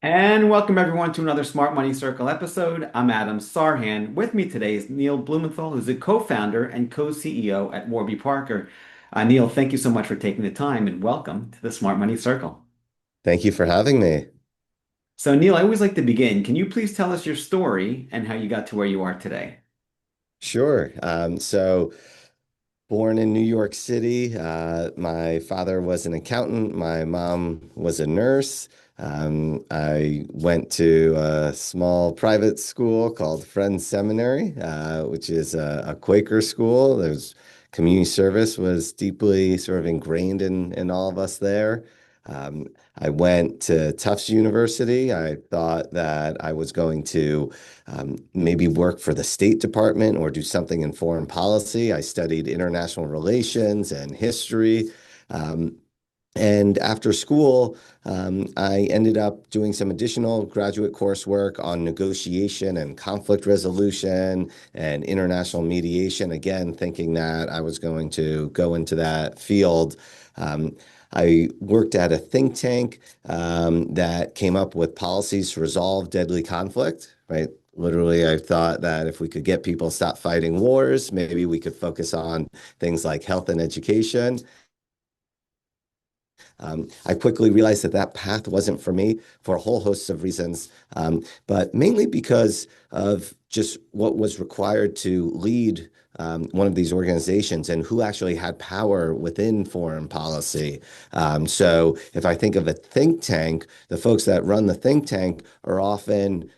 And welcome everyone to another Smart Money Circle episode. I'm Adam Sarhan. With me today is Neil Blumenthal, who's a co-founder and co-CEO at Warby Parker. Neil, thank you so much for taking the time and welcome to the Smart Money Circle. Thank you for having me. So, Neil, I always like to begin. Can you please tell us your story and how you got to where you are today? Sure. Born in New York City, my father was an accountant. My mom was a nurse. I went to a small private school called Friends Seminary, which is a Quaker school. There's community service was deeply sort of ingrained in all of us there. Um, I went to Tufts University. I thought that I was going to maybe work for the State Department or do something in foreign policy. I studied international relations and history. Um, and after school, I ended up doing some additional graduate coursework on negotiation and conflict resolution and international mediation, again, thinking that I was going to go into that field. Um, I worked at a think tank that came up with policies to resolve deadly conflict, right? Literally, I thought that if we could get people to stop fighting wars, maybe we could focus on things like health and education. I quickly realized that that path wasn't for me for a whole host of reasons, but mainly because of just what was required to lead one of these organizations and who actually had power within foreign policy. So if I think of a think tank, the folks that run the think tank are often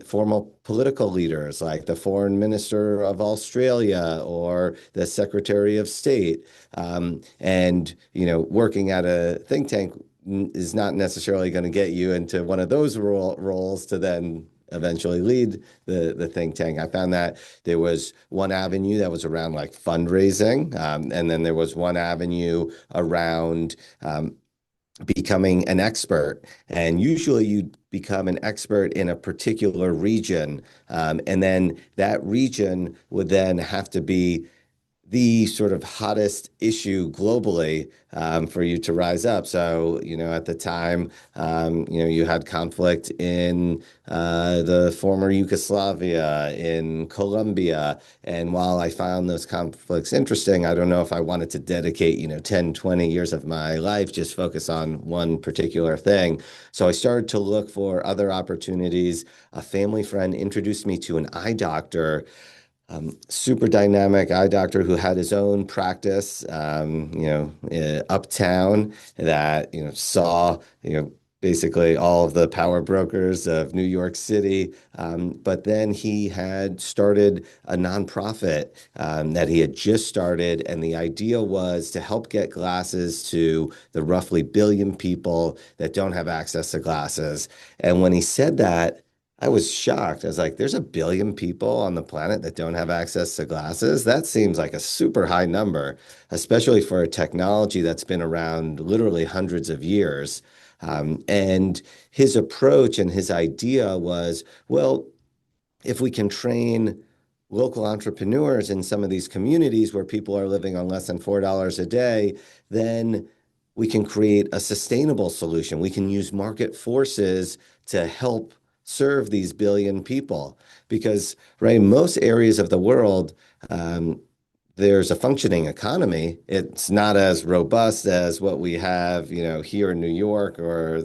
formal political leaders like the foreign minister of Australia or the secretary of state. Working at a think tank is not necessarily going to get you into one of those roles to then eventually lead the think tank. I found that there was one avenue that was around like fundraising, and then there was one avenue around becoming an expert. And usually you become an expert in a particular region, and then that region would then have to be the sort of hottest issue globally for you to rise up. So, at the time, you had conflict in the former Yugoslavia, in Colombia. And while I found those conflicts interesting, I don't know if I wanted to dedicate, 10, 20 years of my life just focus on one particular thing. So I started to look for other opportunities. A family friend introduced me to an eye doctor, super dynamic eye doctor who had his own practice, uptown that, saw, basically all of the power brokers of New York City. But then he had started a nonprofit that he had just started. And the idea was to help get glasses to the roughly billion people that don't have access to glasses. And when he said that, I was shocked. I was like, there's a billion people on the planet that don't have access to glasses. That seems like a super high number, especially for a technology that's been around literally hundreds of years. And his approach and his idea was, well, if we can train local entrepreneurs in some of these communities where people are living on less than $4 a day, then we can create a sustainable solution. We can use market forces to help serve these billion people because, right, most areas of the world, um, there's a functioning economy. It's not as robust as what we have, here in New York or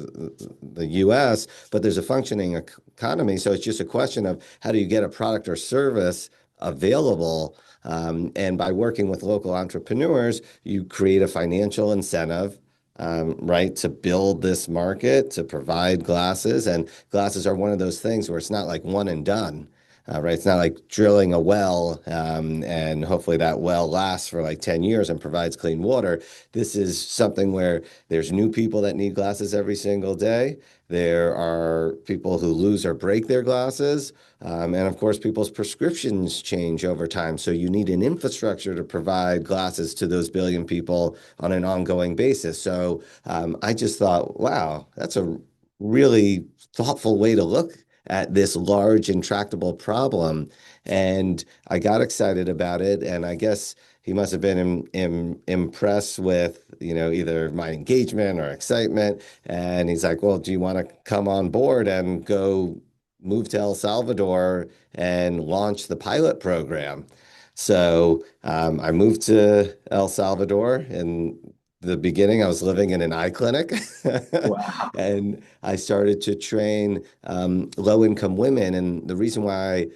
the US, but there's a functioning economy. So it's just a question of how do you get a product or service available? And by working with local entrepreneurs, you create a financial incentive, right, to build this market, to provide glasses. And glasses are one of those things where it's not like one and done. Right. It's not like drilling a well and hopefully that well lasts for like 10 years and provides clean water. This is something where there's new people that need glasses every single day. There are people who lose or break their glasses. And of course, people's prescriptions change over time. So you need an infrastructure to provide glasses to those billion people on an ongoing basis. So I just thought, wow, that's a really thoughtful way to look at this large intractable problem. And I got excited about it. And I guess, he must have been impressed with, either my engagement or excitement. And he's like, well, do you want to come on board and go move to El Salvador and launch the pilot program? So I moved to El Salvador. In the beginning, I was living in an eye clinic, Wow. and I started to train low-income women. And the reason why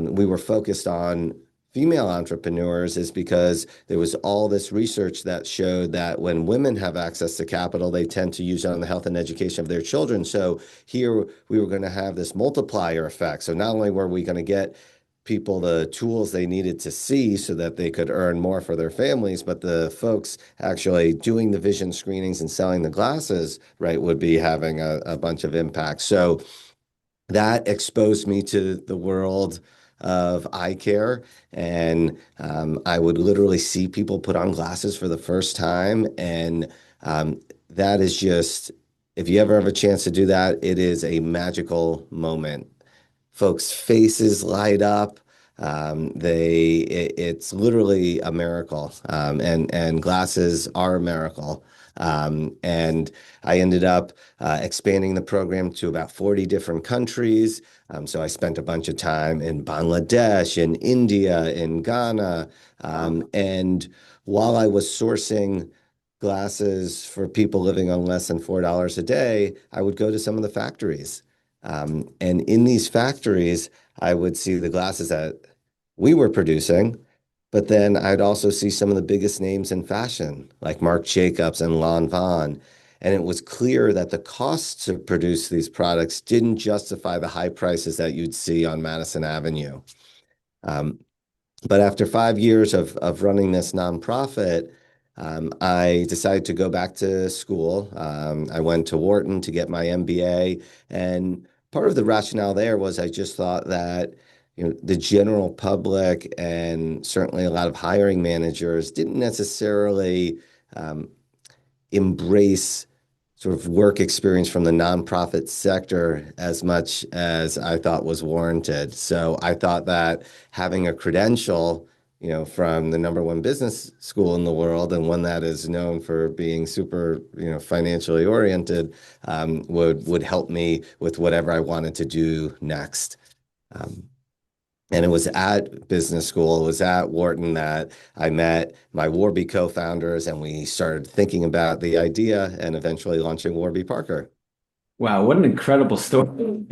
we were focused on female entrepreneurs is because there was all this research that showed that when women have access to capital, they tend to use it on the health and education of their children. So here we were going to have this multiplier effect. So not only were we going to get people the tools they needed to see so that they could earn more for their families, but the folks actually doing the vision screenings and selling the glasses, right, would be having a bunch of impact. So that exposed me to the world of eye care. And I would literally see people put on glasses for the first time. And that is just, if you ever have a chance to do that, it is a magical moment. Folks' faces light up. It's literally a miracle. And glasses are a miracle. And I ended up expanding the program to about 40 different countries. So I spent a bunch of time in Bangladesh, in India, in Ghana. Wow. And while I was sourcing glasses for people living on less than $4 a day, I would go to some of the factories. And in these factories, I would see the glasses that we were producing, but then I'd also see some of the biggest names in fashion, like Marc Jacobs and Lanvin. And it was clear that the costs to produce these products didn't justify the high prices that you'd see on Madison Avenue. Um, but after 5 years of running this nonprofit, I decided to go back to school. I went to Wharton to get my MBA, and part of the rationale there was I just thought that the general public and certainly a lot of hiring managers didn't necessarily um, embrace sort of work experience from the nonprofit sector as much as I thought was warranted. So I thought that having a credential, from the number one business school in the world and one that is known for being super, financially oriented, would help me with whatever I wanted to do next. Um, and it was at business school, it was at Wharton that I met my Warby co-founders and we started thinking about the idea and eventually launching Warby Parker. Wow, what an incredible story.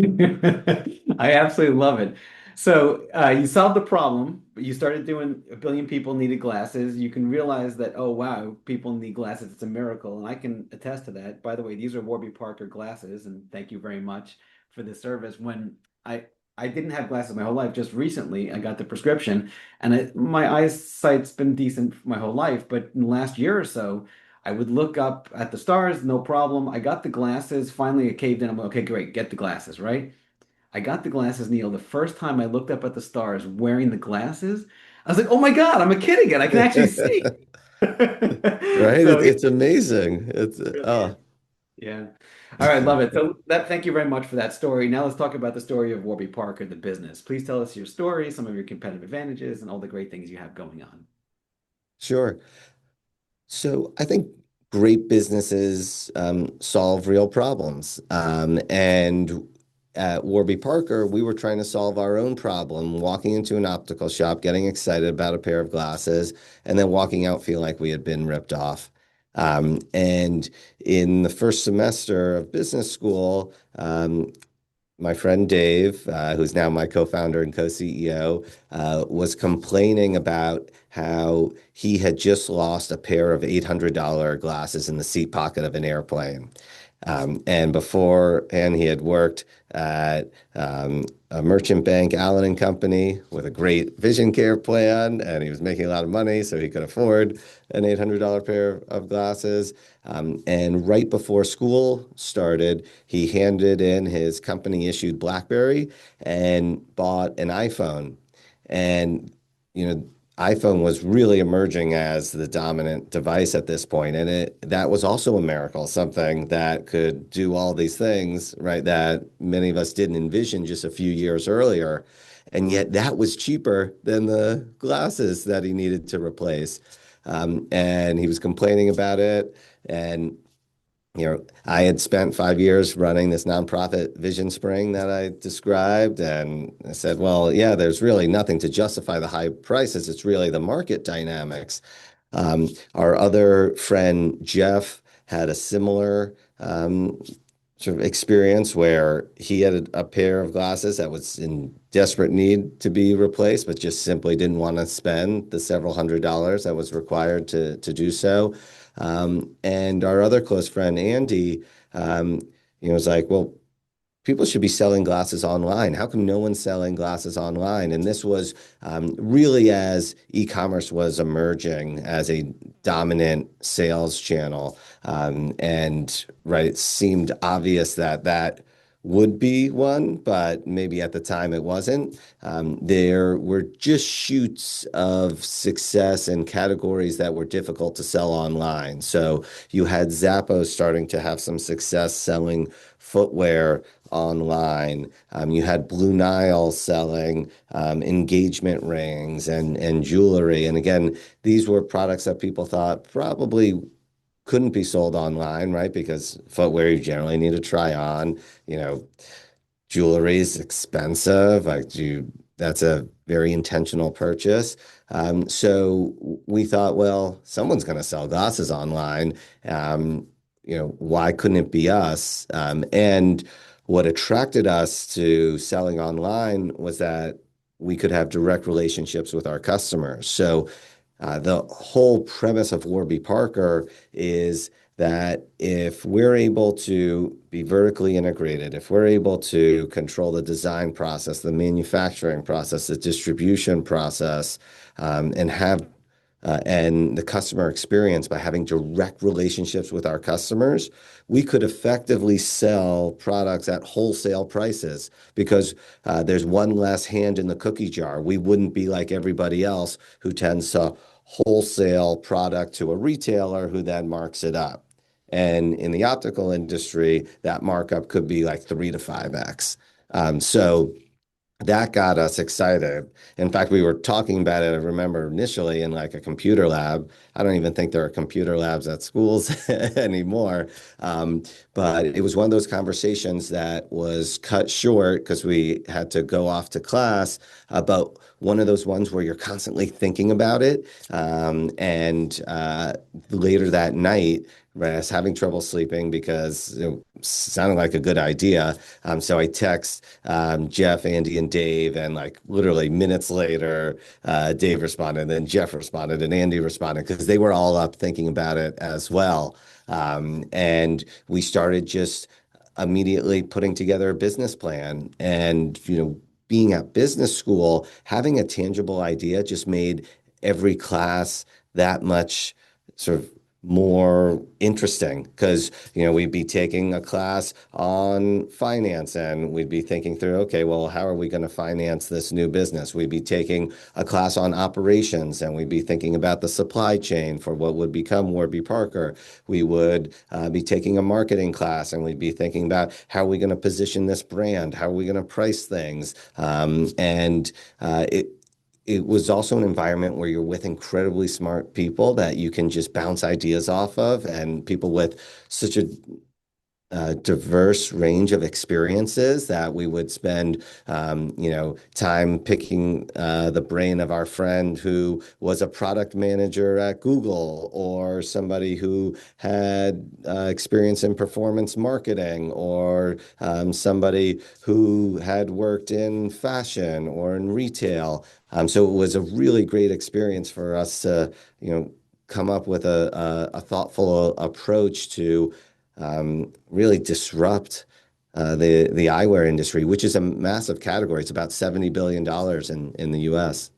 I absolutely love it. So, you solved the problem, but you started doing a billion people needed glasses. You can realize that, oh, wow, people need glasses. It's a miracle. And I can attest to that. By the way, these are Warby Parker glasses, and thank you very much for the service. When I I didn't have glasses my whole life, just recently I got the prescription, and my eyesight's been decent my whole life, but in the last year or so, I would look up at the stars, no problem. I got the glasses. Finally, it caved in. I'm like, okay, great, get the glasses, right? I got the glasses, Neil. The first time I looked up at the stars wearing the glasses, I was like, oh my God, I'm a kid again. I can actually see. Right? So It's amazing. it really is. Yeah. All right, love it. So thank you very much for that story. Now let's talk about the story of Warby Parker, the business. Please tell us your story, some of your competitive advantages, and all the great things you have going on. Sure. So I think great businesses solve real problems. And at Warby Parker, we were trying to solve our own problem, walking into an optical shop, getting excited about a pair of glasses, and then walking out feeling like we had been ripped off. And in the first semester of business school, my friend Dave, who's now my co-founder and co-CEO, was complaining about how he had just lost a pair of $800 glasses in the seat pocket of an airplane. And beforehand, he had worked at a merchant bank, Allen and Company, with a great vision care plan, and he was making a lot of money, so he could afford an $800 pair of glasses. And right before school started, he handed in his company issued BlackBerry and bought an iPhone. And, you know, iPhone was really emerging as the dominant device at this point, and that was also a miracle, something that could do all these things, right, that many of us didn't envision just a few years earlier. And yet that was cheaper than the glasses that he needed to replace. And he was complaining about it. And I had spent 5 years running this nonprofit Vision Spring that I described, and I said, well, yeah, there's really nothing to justify the high prices. It's really the market dynamics. Our other friend, Jeff, had a similar sort of experience where he had a pair of glasses that was in desperate need to be replaced, but just simply didn't want to spend the several $100s that was required to do so. And our other close friend, Andy, um, was like, well, people should be selling glasses online. How come no one's selling glasses online? And this was really as e-commerce was emerging as a dominant sales channel. And right, it seemed obvious that that would be one, but maybe at the time it wasn't. There were just shoots of success in categories that were difficult to sell online. So you had Zappos starting to have some success selling footwear online. You had Blue Nile selling engagement rings and jewelry. And again, these were products that people thought probably couldn't be sold online, right? Because footwear you generally need to try on. You know, jewelry is expensive. That's a very intentional purchase. So we thought, well, someone's going to sell glasses online. Um, why couldn't it be us? And what attracted us to selling online was that we could have direct relationships with our customers. So the whole premise of Warby Parker is that if we're able to be vertically integrated, if we're able to control the design process, the manufacturing process, the distribution process, and have and the customer experience by having direct relationships with our customers, we could effectively sell products at wholesale prices because there's one less hand in the cookie jar. We wouldn't be like everybody else who tends to wholesale product to a retailer who then marks it up. And in the optical industry, that markup could be like 3 to 5x. So that got us excited. In fact, we were talking about it, I remember initially in like a computer lab. I don't even think there are computer labs at schools anymore. But it was one of those conversations that was cut short because we had to go off to class about one of those ones where you're constantly thinking about it. And later that night, right, I was having trouble sleeping because it sounded like a good idea. So I text Jeff, Andy, and Dave, and like literally minutes later, Dave responded, then Jeff responded, and Andy responded because they were all up thinking about it as well. And we started just immediately putting together a business plan. And, being at business school, having a tangible idea just made every class that much sort of more interesting because we'd be taking a class on finance and we'd be thinking through, okay, well, how are we going to finance this new business? We'd be taking a class on operations and we'd be thinking about the supply chain for what would become Warby Parker. We would be taking a marketing class and we'd be thinking about how are we going to position this brand? How are we going to price things? And it was also an environment where you're with incredibly smart people that you can just bounce ideas off of, and people with such a diverse range of experiences that we would spend, time picking the brain of our friend who was a product manager at Google, or somebody who had experience in performance marketing, or somebody who had worked in fashion or in retail. So it was a really great experience for us to, come up with a thoughtful approach to really disrupt the eyewear industry, which is a massive category. It's about $70 billion in the US.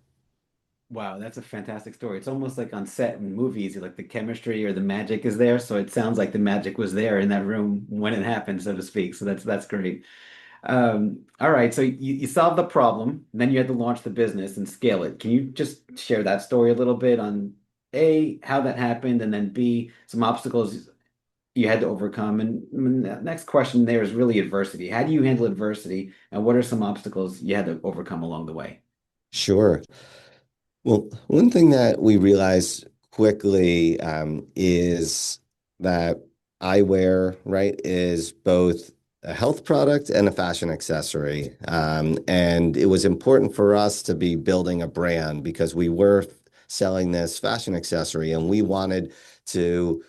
Wow, that's a fantastic story. It's almost like on set in movies, like the chemistry or the magic is there. So it sounds like the magic was there in that room when it happened, so to speak. So that's great. All right, so you solved the problem, and then you had to launch the business and scale it. Can you just share that story a little bit on A, how that happened, and then B, some obstacles you had to overcome. And the next question there is really adversity. How do you handle adversity, and what are some obstacles you had to overcome along the way? Sure. Well, one thing that we realized quickly is that eyewear, right, is both a health product and a fashion accessory. And it was important for us to be building a brand because we were selling this fashion accessory and we wanted to,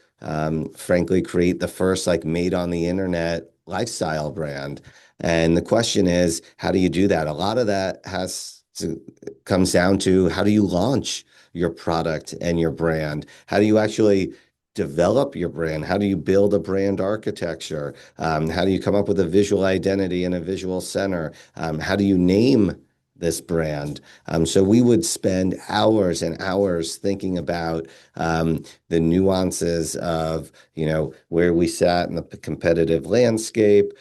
frankly, create the first like made on the internet lifestyle brand. And the question is, how do you do that? A lot of that has to comes down to how do you launch your product and your brand? How do you actually develop your brand? How do you build a brand architecture? How do you come up with a visual identity and a visual center? How do you name this brand? So we would spend hours and hours thinking about the nuances of, where we sat in the competitive landscape,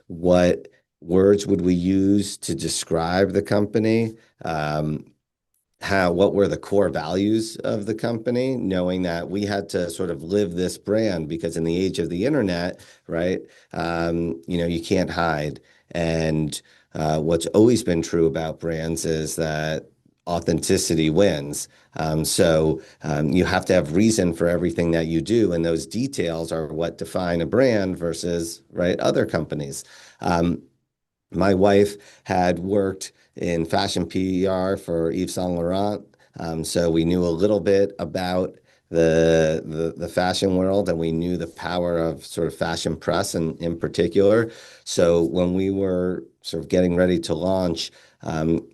what words would we use to describe the company? What were the core values of the company, knowing that we had to sort of live this brand because in the age of the internet, right, you can't hide. And what's always been true about brands is that authenticity wins. You have to have reason for everything that you do, and those details are what define a brand versus, right, other companies. My wife had worked in fashion PR for Yves Saint Laurent, so we knew a little bit about the fashion world, and we knew the power of sort of fashion press in particular. So when we were sort of getting ready to launch, one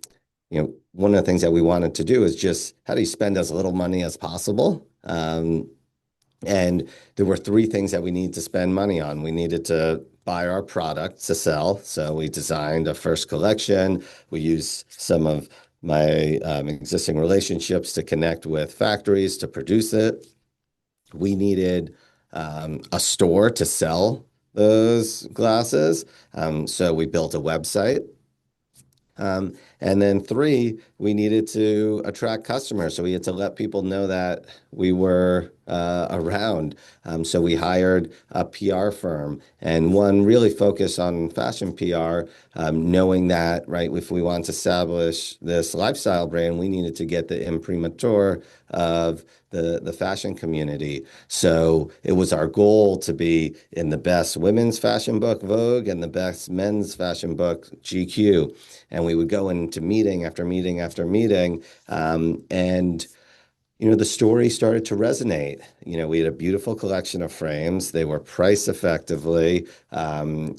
of the things that we wanted to do is just how do you spend as little money as possible? And there were three things that we needed to spend money on. We needed to buy our product to sell. So we designed a first collection. We used some of my existing relationships to connect with factories to produce it. We needed a store to sell those glasses. So we built a website. And then three, we needed to attract customers. So we had to let people know that we were around. So we hired a PR firm and one really focused on fashion PR, knowing that, right, if we want to establish this lifestyle brand, we needed to get the imprimatur of the fashion community. So it was our goal to be in the best women's fashion book, Vogue, and the best men's fashion book, GQ. And we would go into meeting after meeting after meeting. The story started to resonate. We had a beautiful collection of frames. They were priced effectively.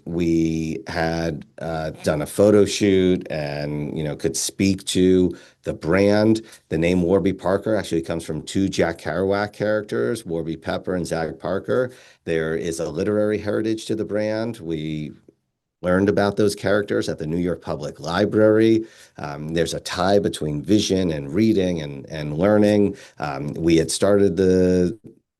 We had done a photo shoot and, could speak to the brand. The name Warby Parker actually comes from two Jack Kerouac characters, Warby Pepper and Zach Parker. There is a literary heritage to the brand. We learned about those characters at the New York Public Library. There's a tie between vision and reading and learning. We had started the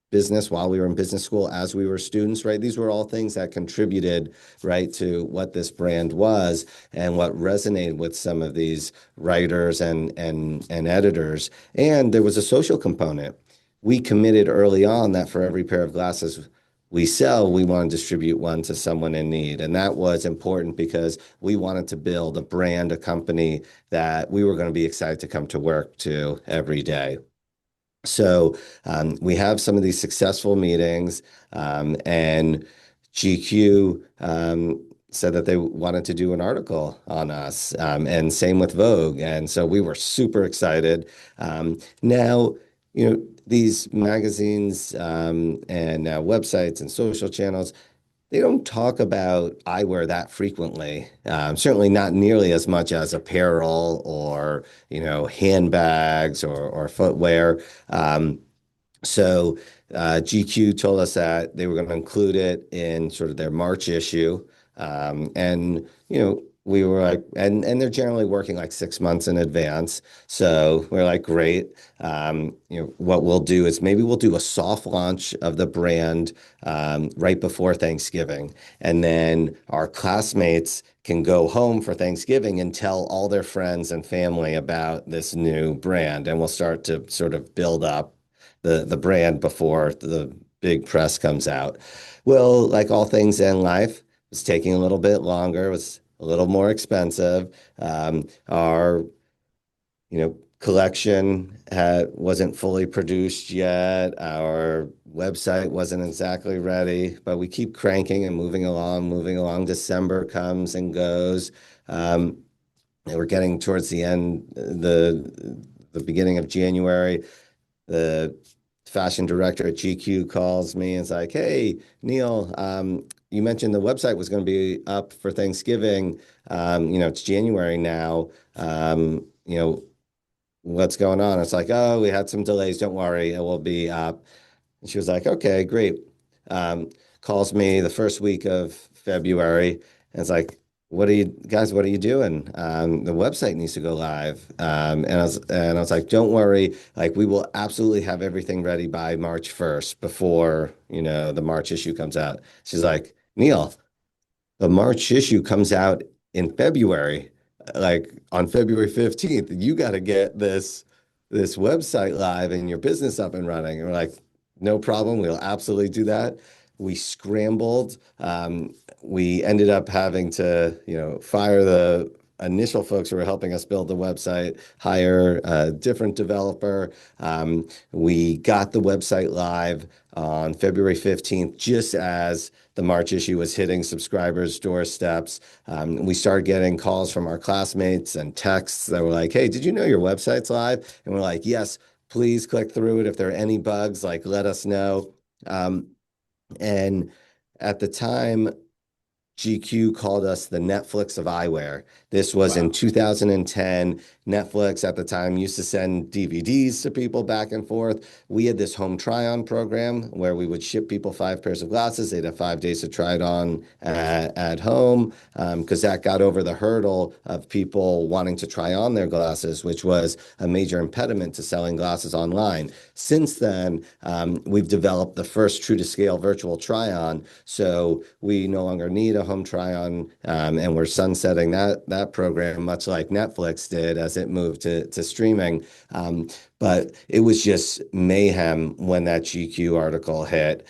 business while we were in business school as we were students, right? These were all things that contributed, right, to what this brand was and what resonated with some of these writers and editors. And there was a social component. We committed early on that for every pair of glasses we sell, we want to distribute one to someone in need. And that was important because we wanted to build a brand, a company that we were going to be excited to come to work to every day. So we have some of these successful meetings, and GQ said that they wanted to do an article on us, and same with Vogue. And so we were super excited. Now, these magazines and websites and social channels, they don't talk about eyewear that frequently. Certainly not nearly as much as apparel or, handbags or footwear. So GQ told us that they were going to include it in sort of their March issue. And, we were like, and they're generally working like 6 months in advance. So we're like, great. What we'll do is maybe we'll do a soft launch of the brand right before Thanksgiving. And then our classmates can go home for Thanksgiving and tell all their friends and family about this new brand. And we'll start to sort of build up the brand before the big press comes out. Well, like all things in life, it's taking a little bit longer, it was a little more expensive. Our collection wasn't fully produced yet. Our website wasn't exactly ready, but we keep cranking and moving along, moving along. December comes and goes. And we're getting towards the end, the beginning of January. The fashion director at GQ calls me and is like, "Hey, Neil, you mentioned the website was going to be up for Thanksgiving. It's January now. What's going on?" It's like, "Oh, we had some delays. Don't worry, it will be up." And she was like, "Okay, great." Um, Calls me the first week of February and it's like, what are you doing? The website needs to go live." And I was like, "Don't worry, like we will absolutely have everything ready by March 1st before, the March issue comes out." She's like, "Neil, the March issue comes out in February, like on February 15th. You got to get this website live and your business up and running." And we're like, "No problem. We'll absolutely do that." We scrambled. We ended up having to, fire the initial folks who were helping us build the website, hire a different developer. We got the website live on February 15th, just as the March issue was hitting subscribers' doorsteps. We started getting calls from our classmates and texts that were like, "Hey, did you know your website's live?" And we're like, "Yes, please click through it. If there are any bugs, like let us know." Um, and at the time, GQ called us the Netflix of eyewear. This was in Wow. 2010. Netflix at the time used to send DVDs to people back and forth. We had this home try-on program where we would ship people 5 pairs of glasses. They'd have 5 days to try it on at home, because that got over the hurdle of people wanting to try on their glasses, which was a major impediment to selling glasses online. Since then, we've developed the first true to scale virtual try-on. So we no longer need a home try-on, and we're sunsetting that program, much like Netflix did as it moved to streaming. But it was just mayhem when that GQ article hit.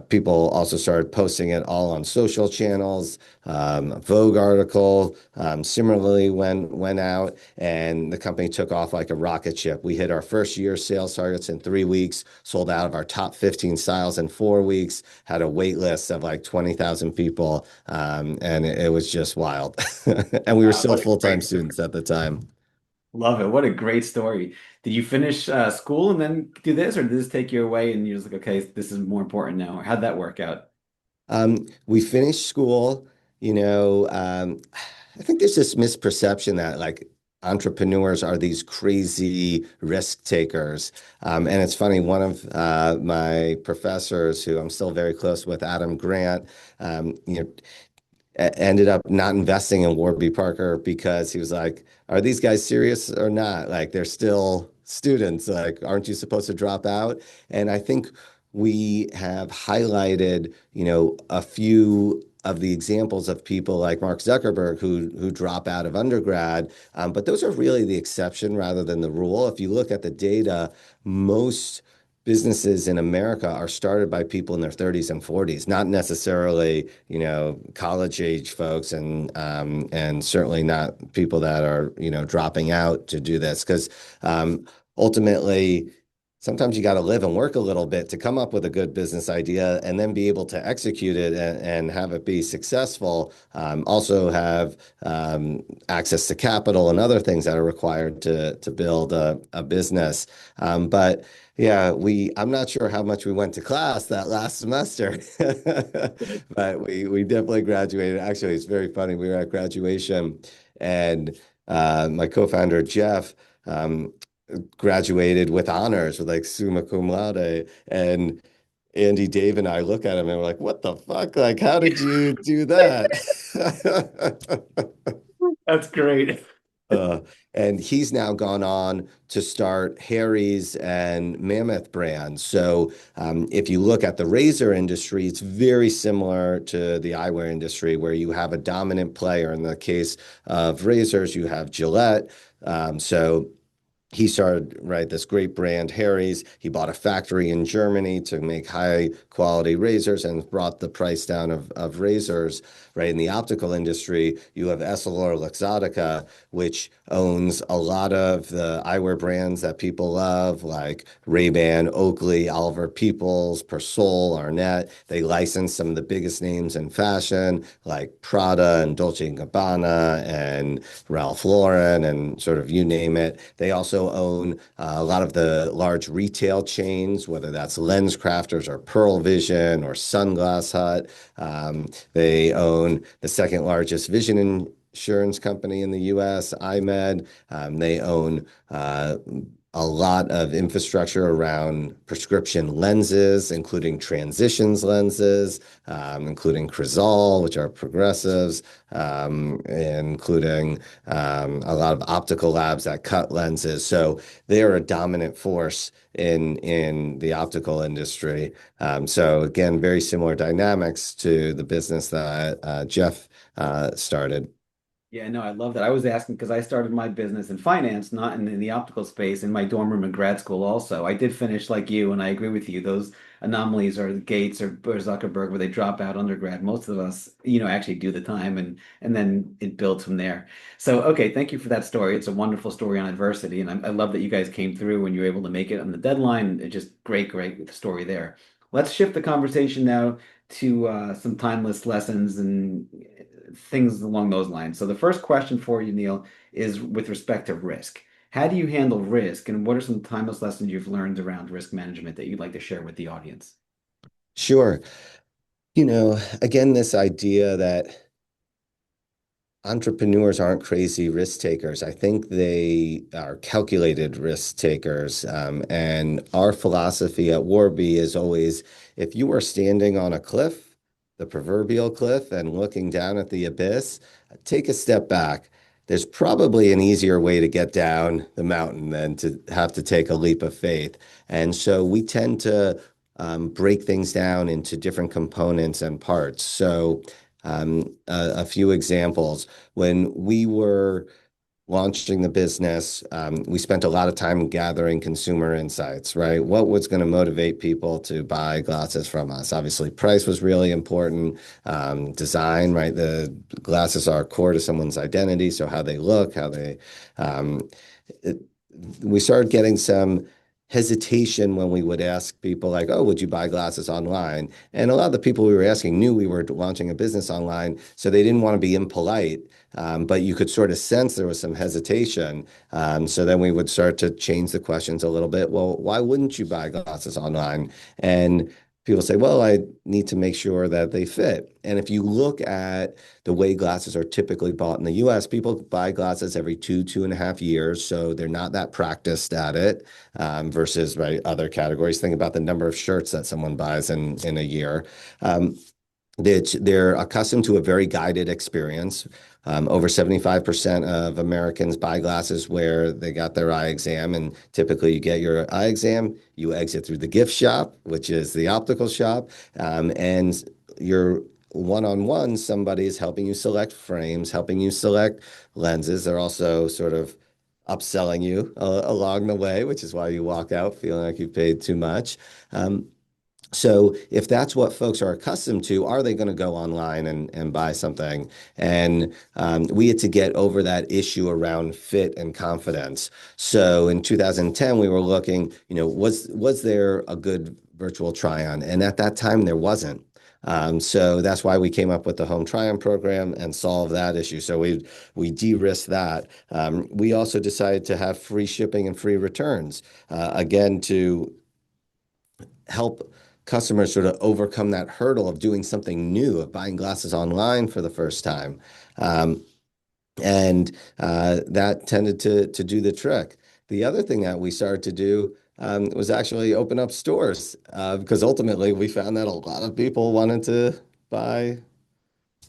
People also started posting it all on social channels. Vogue article similarly went out, and the company took off like a rocket ship. We hit our first year sales targets in 3 weeks, sold out of our top 15 styles in 4 weeks, had a wait list of like 20,000 people, and it was just wild. And we were Wow, still what a full-time great story. students at the time. Love it. What a great story. Did you finish school and then do this, or did this take you away and you're just like, okay, this is more important now? Or how'd that work out? We finished school, I think there's this misperception that like entrepreneurs are these crazy risk takers. And it's funny, one of my professors who I'm still very close with, Adam Grant, ended up not investing in Warby Parker because he was like, "Are these guys serious or not? Like, they're still students. Like, aren't you supposed to drop out?" And I think we have highlighted, a few of the examples of people like Mark Zuckerberg who drop out of undergrad. But those are really the exception rather than the rule. If you look at the data, most businesses in America are started by people in their 30s and 40s, not necessarily, college age folks, and certainly not people that are, dropping out to do this. Because ultimately, sometimes you got to live and work a little bit to come up with a good business idea and then be able to execute it and have it be successful. Also have access to capital and other things that are required to build a business. But yeah, I'm not sure how much we went to class that last semester, but we definitely graduated. Actually, it's very funny. We were at graduation and my co-founder, Jeff, um, graduated with honors with like summa cum laude. And Andy, Dave, and I look at him and we're like, "What the fuck? Like, how did you do that?" That's great. Uh, and he's now gone on to start Harry's and Mammoth brands. So if you look at the razor industry, it's very similar to the eyewear industry, where you have a dominant player. In the case of razors, you have Gillette. So he started, right, this great brand, Harry's. He bought a factory in Germany to make high quality razors and brought the price down of razors, right? In the optical industry, you have EssilorLuxottica, which owns a lot of the eyewear brands that people love, like Ray-Ban, Oakley, Oliver Peoples, Persol, Arnett. They license some of the biggest names in fashion, like Prada and Dolce& and Gabbana and Ralph Lauren and sort of you name it. They also own a lot of the large retail chains, whether that's Lens Crafters or Pearl Vision or Sunglass Hut. They own the second largest vision insurance company in the US, iMed. They own a lot of infrastructure around prescription lenses, including transitions lenses, including Crizal, which are progressives, including a lot of optical labs that cut lenses. So they are a dominant force in the optical industry. So again, very similar dynamics to the business that Jeff started. Yeah, no, I love that. I was asking because I started my business in finance, not in the optical space, in my dorm room in grad school also. I did finish like you, and I agree with you. Those anomalies are the Gates or Zuckerberg where they drop out undergrad. Most of us, actually do the time and then it builds from there. So, okay, thank you for that story. It's a wonderful story on adversity, and I love that you guys came through and you were able to make it on the deadline. It's just great, great story there. Let's shift the conversation now to some timeless lessons and things along those lines. So the first question for you, Neil, is with respect to risk. How do you handle risk, and what are some timeless lessons you've learned around risk management that you'd like to share with the audience? Sure. Again, this idea that entrepreneurs aren't crazy risk takers. I think they are calculated risk takers. And our philosophy at Warby is always if you are standing on a cliff, the proverbial cliff, and looking down at the abyss, take a step back. There's probably an easier way to get down the mountain than to have to take a leap of faith. And so we tend to break things down into different components and parts. So a few examples. When we were launching the business, we spent a lot of time gathering consumer insights, right? What was going to motivate people to buy glasses from us? Obviously, price was really important. Design, right? The glasses are core to someone's identity, so how they look, um, it, we started getting some hesitation when we would ask people like, oh, would you buy glasses online? And a lot of the people we were asking knew we were launching a business online, so they didn't want to be impolite. But you could sort of sense there was some hesitation. So then we would start to change the questions a little bit. Well, why wouldn't you buy glasses online? And people say, well, I need to make sure that they fit. And if you look at the way glasses are typically bought in the US, people buy glasses every 2.5 years. So they're not that practiced at it versus right, other categories. Think about the number of shirts that someone buys in a year. Um, they're accustomed to a very guided experience. Over 75% of Americans buy glasses where they got their eye exam, and typically you get your eye exam, you exit through the gift shop, which is the optical shop, and you're one-on-one, somebody is helping you select frames, helping you select lenses. They're also sort of upselling you along the way, which is why you walk out feeling like you've paid too much. So if that's what folks are accustomed to, are they going to go online and buy something? And we had to get over that issue around fit and confidence. So in 2010, we were looking, was there a good virtual try-on? And at that time, there wasn't. So that's why we came up with the home try-on program and solved that issue. So we de-risked that. We also decided to have free shipping and free returns, again, to help customers sort of overcome that hurdle of doing something new, of buying glasses online for the first time. Um, and that tended to do the trick. The other thing that we started to do was actually open up stores because ultimately we found that a lot of people wanted to buy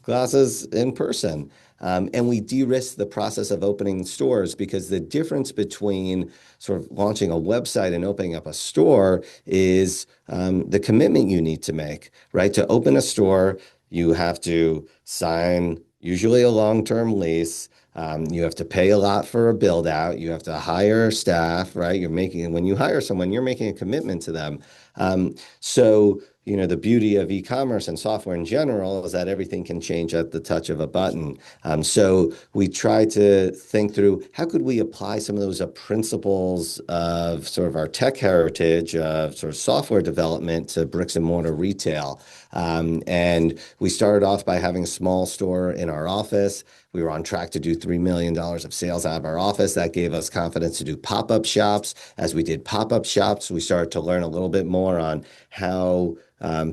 glasses in person. And we de-risked the process of opening stores because the difference between sort of launching a website and opening up a store is the commitment you need to make, right? To open a store, you have to sign usually a long-term lease. You have to pay a lot for a build out. You have to hire staff, right? When you hire someone, you're making a commitment to them. The beauty of e-commerce and software in general is that everything can change at the touch of a button. So we try to think through how could we apply some of those principles of sort of our tech heritage of sort of software development to bricks and mortar retail. And we started off by having a small store in our office. We were on track to do $3 million of sales out of our office. That gave us confidence to do pop-up shops. As we did pop-up shops, we started to learn a little bit more on how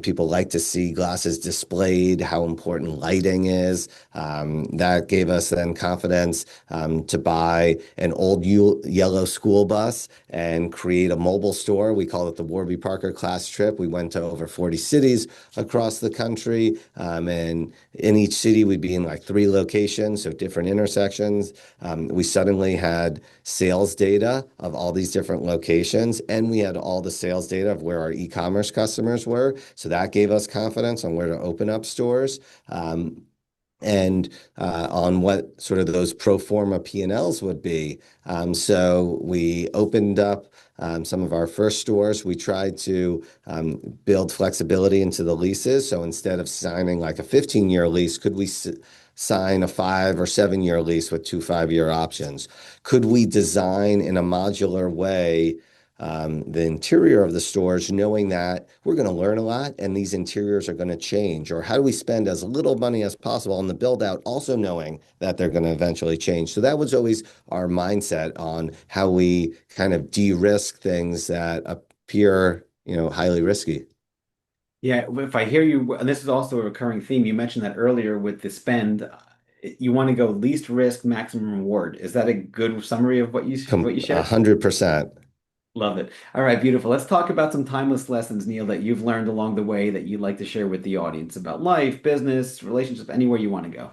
people like to see glasses displayed, how important lighting is. That gave us then confidence to buy an old yellow school bus and create a mobile store. We call it the Warby Parker Class Trip. We went to over 40 cities across the country. And in each city, we'd be in like 3 locations, so different intersections. We suddenly had sales data of all these different locations, and we had all the sales data of where our e-commerce customers were. So that gave us confidence on where to open up stores. And on what sort of those pro forma P&Ls would be. So we opened up some of our first stores. We tried to build flexibility into the leases. So instead of signing like a 15-year lease, could we sign a 5 or 7-year lease with 2 5-year options? Could we design in a modular way the interior of the stores, knowing that we're going to learn a lot and these interiors are going to change? Or how do we spend as little money as possible on the build out, also knowing that they're going to eventually change? So that was always our mindset on how we kind of de-risk things that appear, highly risky. Yeah, if I hear you, and this is also a recurring theme, you mentioned that earlier with the spend, you want to go least risk, maximum reward. Is that a good summary of what you shared? 100%. Love it. All right, beautiful. Let's talk about some timeless lessons, Neil, that you've learned along the way that you'd like to share with the audience about life, business, relationships, anywhere you want to go.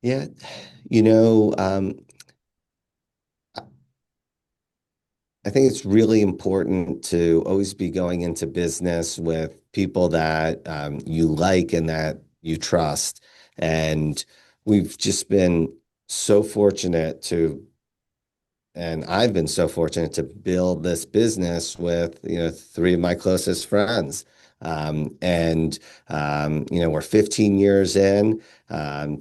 Yeah, you know, I think it's really important to always be going into business with people that you like and that you trust. And we've just been so fortunate to, and I've been so fortunate to build this business with, 3 of my closest friends. We're 15 years in.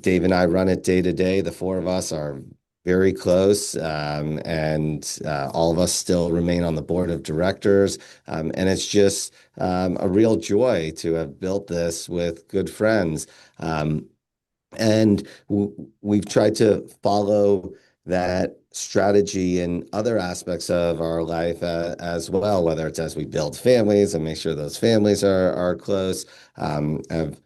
Dave and I run it day to day. The 4 of us are very close, and all of us still remain on the board of directors. And it's just a real joy to have built this with good friends. And we've tried to follow that strategy in other aspects of our life as well, whether it's as we build families and make sure those families are close. Have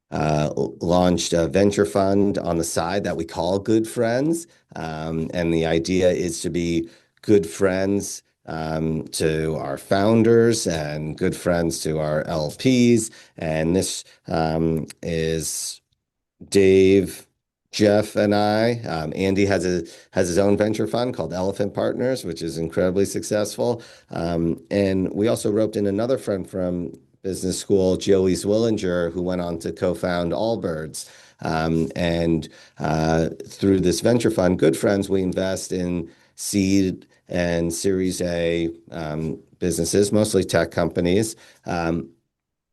launched a venture fund on the side that we call Good Friends. And the idea is to be good friends to our founders and good friends to our LPs. And this is Dave, Jeff, and I. Andy has his own venture fund called Elephant Partners, which is incredibly successful. And we also roped in another friend from business school, Joey Zwillinger, who went on to co-found Allbirds. Through this venture fund, Good Friends, we invest in seed and Series A businesses, mostly tech companies.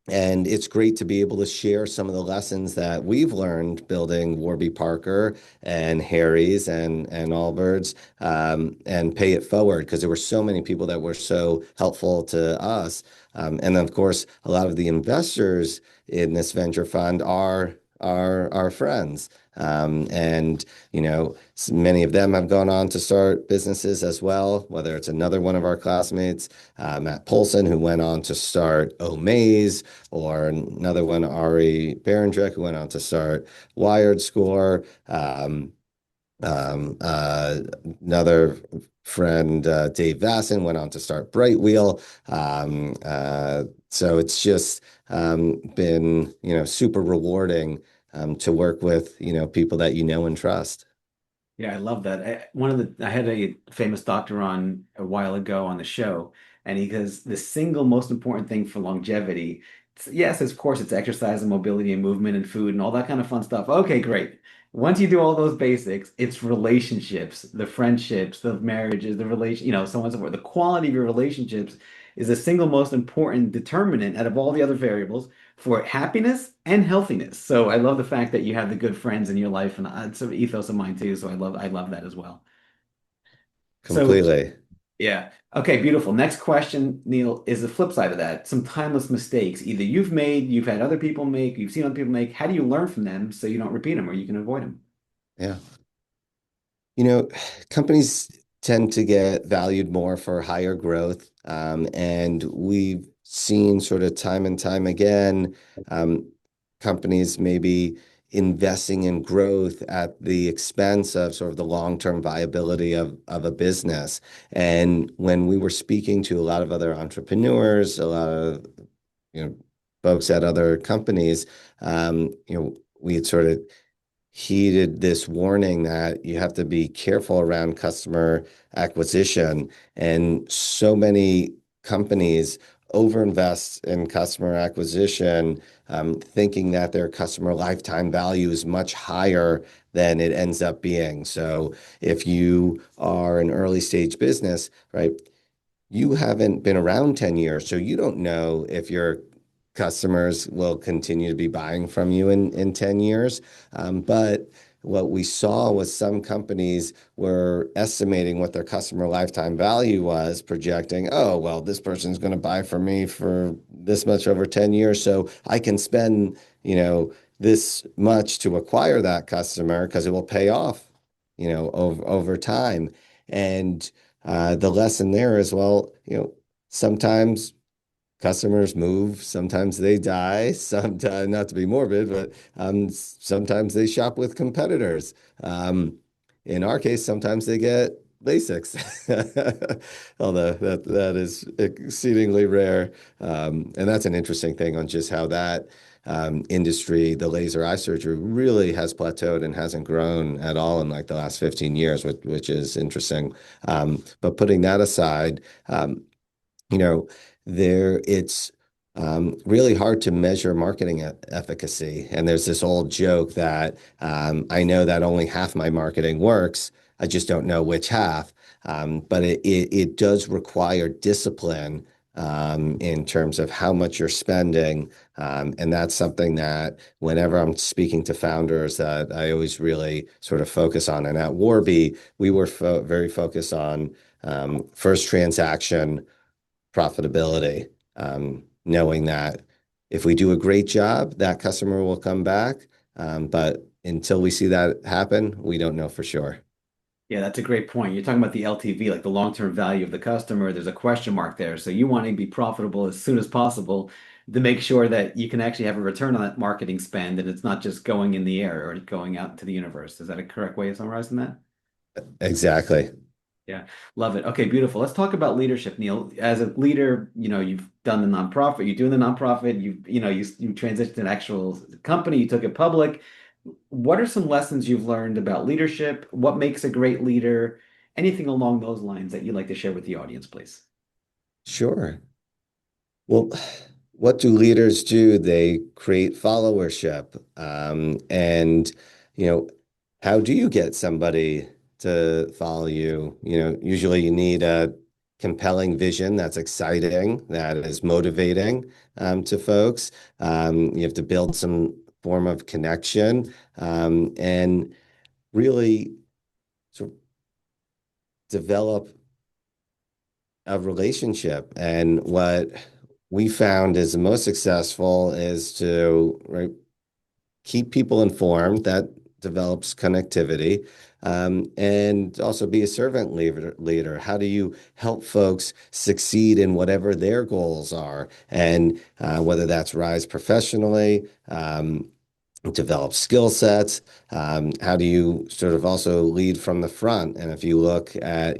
And it's great to be able to share some of the lessons that we've learned building Warby Parker and Harry's and Allbirds, and pay it forward because there were so many people that were so helpful to us. And then, of course, a lot of the investors in this venture fund are our friends. Many of them have gone on to start businesses as well, whether it's another one of our classmates, Matt Polson, who went on to start Omaze, or another one, Ari Berendrick, who went on to start Wired Score. Another friend, Dave Vasson, went on to start Brightwheel. So it's just been, super rewarding to work with, people that you know and trust. Yeah, I love that. I had a famous doctor on a while ago on the show, and he goes, the single most important thing for longevity, yes, of course, it's exercise and mobility and movement and food and all that kind of fun stuff. Okay, great. once you do all those basics, it's relationships, the friendships, the marriages, the relation, so on and so forth. The quality of your relationships is the single most important determinant out of all the other variables for happiness and healthiness. So I love the fact that you have the good friends in your life, and it's an ethos of mine too. So I love that as well. So Completely. yeah. Okay, beautiful. Next question, Neil, is the flip side of that. Some timeless mistakes. Either you've made, you've had other people make, you've seen other people make. How do you learn from them so you don't repeat them or you can avoid them? Yeah. You know, companies tend to get valued more for higher growth. And we've seen sort of time and time again, um, companies maybe investing in growth at the expense of sort of the long-term viability of a business. And when we were speaking to a lot of other entrepreneurs, a lot of, you know, folks at other companies, we had sort of heeded this warning that you have to be careful around customer acquisition. And so many companies overinvest in customer acquisition, thinking that their customer lifetime value is much higher than it ends up being. So if you are an early stage business, right, you haven't been around 10 years, so you don't know if your customers will continue to be buying from you in 10 years. But what we saw was some companies were estimating what their customer lifetime value was, projecting, oh, well, this person's going to buy from me for this much over 10 years, so I can spend, this much to acquire that customer because it will pay off, over time. And the lesson there is, well, sometimes customers move, sometimes they die, sometimes, not to be morbid, but sometimes they shop with competitors. Um, in our case, sometimes they get LASIX, although that is exceedingly rare. And that's an interesting thing on just how that industry, the laser eye surgery, really has plateaued and hasn't grown at all in like the last 15 years, which is interesting. But putting that aside, you know, it's really hard to measure marketing efficacy. And there's this old joke that I know that only half my marketing works. I just don't know which half. But it does require discipline in terms of how much you're spending. And that's something that whenever I'm speaking to founders that I always really sort of focus on. And at Warby, we were very focused on first transaction profitability, knowing that if we do a great job, that customer will come back. But until we see that happen, we don't know for sure. Yeah, that's a great point. You're talking about the LTV, like the long-term value of the customer. There's a question mark there. So you want to be profitable as soon as possible to make sure that you can actually have a return on that marketing spend and it's not just going in the air or going out into the universe. Is that a correct way of summarizing that? Exactly. Yeah, love it. Okay, beautiful. Let's talk about leadership, Neil. As a leader, you've done the nonprofit, you're doing the nonprofit, you transitioned to an actual company, you took it public. What are some lessons you've learned about leadership? What makes a great leader? Anything along those lines that you'd like to share with the audience, please? Sure. Well, what do leaders do? They create followership. And, you know, how do you get somebody to follow you? Usually you need a compelling vision that's exciting, that is motivating to folks. You have to build some form of connection and really sort of develop a relationship. And what we found is the most successful is to, right, keep people informed. That develops connectivity. And also be a servant leader. How do you help folks succeed in whatever their goals are? And whether that's rise professionally, develop skill sets. How do you sort of also lead from the front? And if you look at,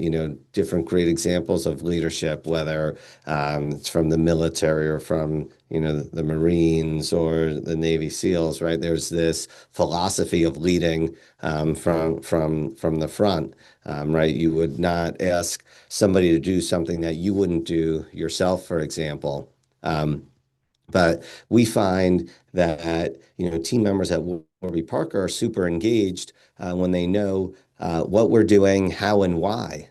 different great examples of leadership, whether it's from the military or from, the Marines or the Navy SEALs, right? There's this philosophy of leading from the front, right? You would not ask somebody to do something that you wouldn't do yourself, for example. But we find that, team members at Warby Parker are super engaged when they know what we're doing, how and why.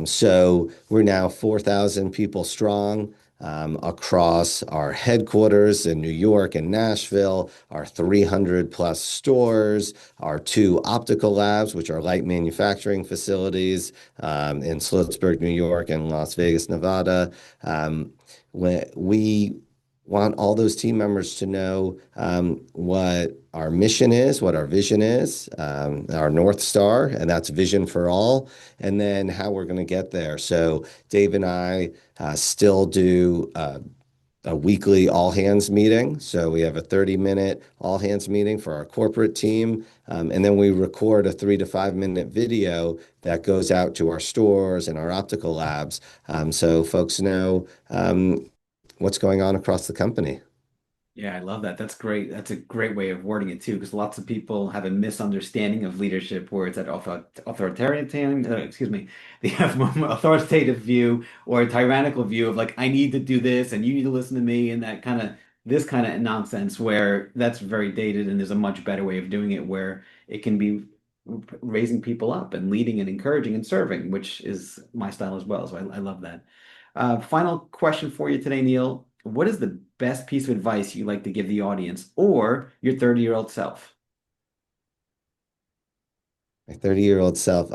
So we're now 4,000 people strong across our headquarters in New York and Nashville, our 300 plus stores, our two optical labs, which are light manufacturing facilities in Sloatsburg, New York, and Las Vegas, Nevada. When we want all those team members to know what our mission is, what our vision is, our North Star, and that's vision for all, and then how we're going to get there. So Dave and I still do a weekly all hands meeting. So we have a 30-minute all hands meeting for our corporate team. And then we record a 3 to 5 minute video that goes out to our stores and our optical labs. So folks know what's going on across the company. Yeah, I love that. That's great. That's a great way of wording it too, because lots of people have a misunderstanding of leadership where it's that authoritarian, excuse me, they have more authoritative view or a tyrannical view of like, I need to do this and you need to listen to me and that kind of this kind of nonsense where that's very dated and there's a much better way of doing it where it can be raising people up and leading and encouraging and serving, which is my style as well. So I love that. Final question for you today, Neil. What is the best piece of advice you like to give the audience or your 30-year-old self? My 30-year-old self.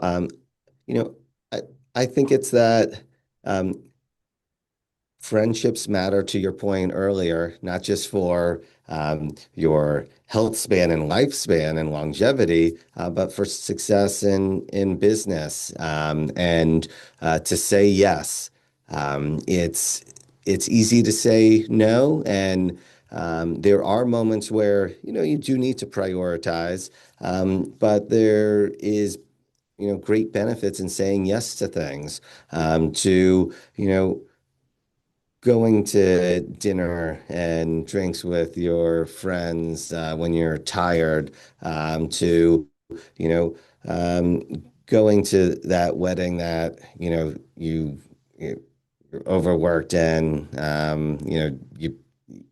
You know, I, I think it's that um, friendships matter to your point earlier, not just for your health span and lifespan and longevity, but for success in business and to say yes. It's easy to say no, and there are moments where you do need to prioritize, but there is great benefits in saying yes to things, to going to dinner and drinks with your friends when you're tired, to you know going to that wedding that you're overworked and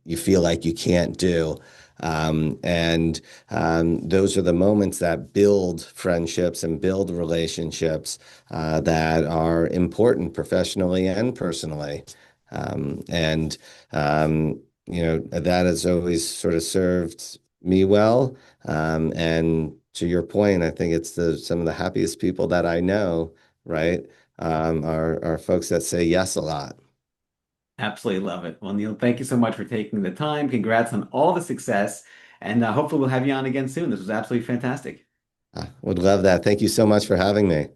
you feel like you can't do. And those are the moments that build friendships and build relationships that are important professionally and personally. And that has always sort of served me well. And to your point, I think it's some of the happiest people that I know, right? Are folks that say yes a lot. Absolutely love it. Well, Neil, thank you so much for taking the time. Congrats on all the success, and hopefully we'll have you on again soon. This was absolutely fantastic. Would love that. Thank you so much for having me.